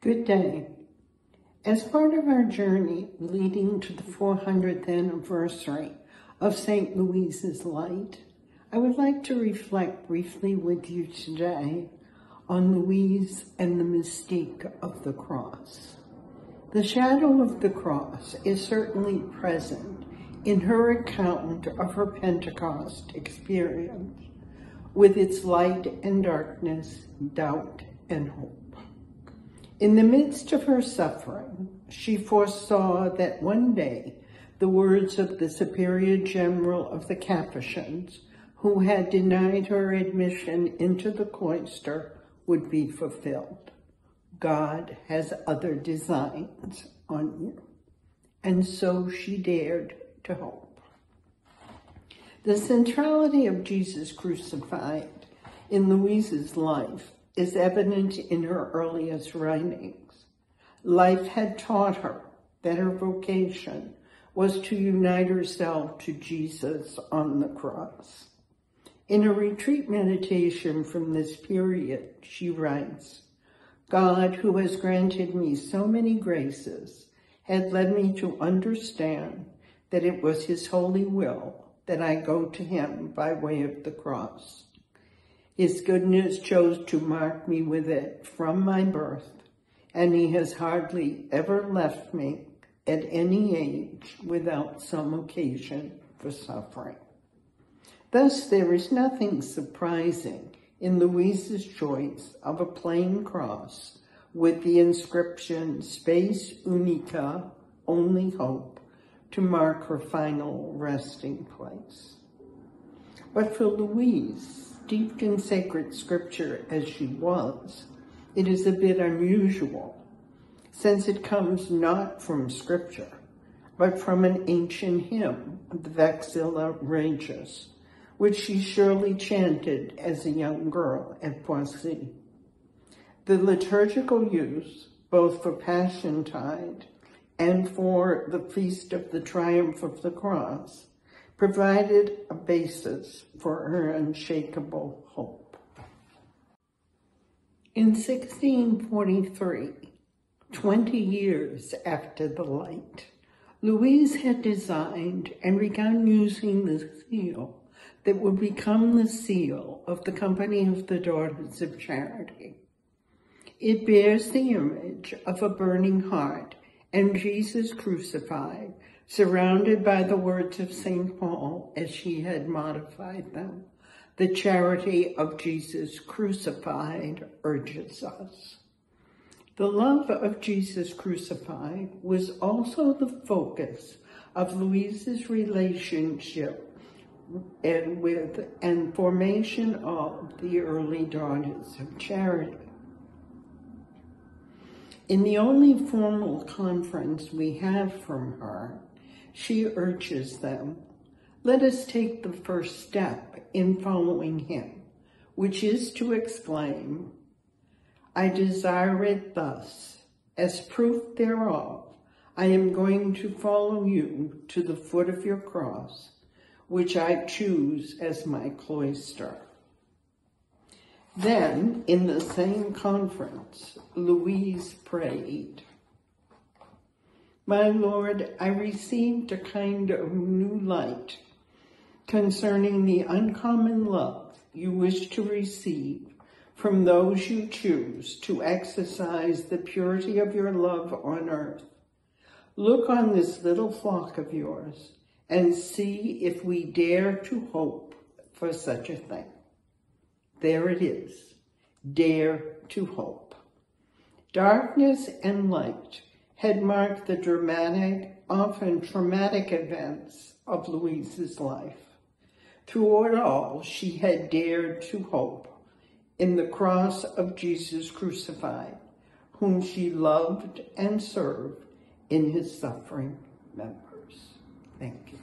Good day. As part of our journey leading to the 400th anniversary of St. Louise's Light, I would like to reflect briefly with you today on Louise and the mystique of the cross. The shadow of the cross is certainly present in her account of her Pentecost experience, with its light and darkness, doubt and hope. In the midst of her suffering, she foresaw that one day the words of the superior general of the Capuchins, who had denied her admission into the cloister, would be fulfilled. God has other designs on you. And so she dared to hope. The centrality of Jesus crucified in Louise's life is evident in her earliest writings. Life had taught her that her vocation was to unite herself to Jesus on the cross. In a retreat meditation from this period, she writes, "God, who has granted me so many graces, had led me to understand that it was his holy will that I go to him by way of the cross. His goodness chose to mark me with it from my birth, and he has hardly ever left me at any age without some occasion for suffering." Thus, there is nothing surprising in Louise's choice of a plain cross with the inscription "Spes Unica," only hope, to mark her final resting place. But for Louise, steeped in sacred scripture as she was, it is a bit unusual, since it comes not from scripture, but from an ancient hymn, the Vexilla Regis, which she surely chanted as a young girl at Poissy. The liturgical use, both for Passiontide and for the Feast of the Triumph of the Cross, provided a basis for her unshakable hope. In 1643, 20 years after the Light, Louise had designed and begun using the seal that would become the seal of the Company of the Daughters of Charity. It bears the image of a burning heart and Jesus crucified, surrounded by the words of St. Paul as she had modified them. The charity of Jesus crucified urges us. The love of Jesus crucified was also the focus of Louise's relationship and formation of the early Daughters of Charity. In the only formal conference we have from her, she urges them, "Let us take the first step in following him, which is to exclaim, 'I desire it thus. As proof thereof, I am going to follow you to the foot of your cross, which I choose as my cloister.'" Then, in the same conference, Louise prayed, "My Lord, I received a kind of new light concerning the uncommon love you wish to receive from those you choose to exercise the purity of your love on earth. Look on this little flock of yours and see if we dare to hope for such a thing." There it is, dare to hope. Darkness and light had marked the dramatic, often traumatic events of Louise's life. Through it all, she had dared to hope in the cross of Jesus crucified, whom she loved and served in his suffering members. Thank you.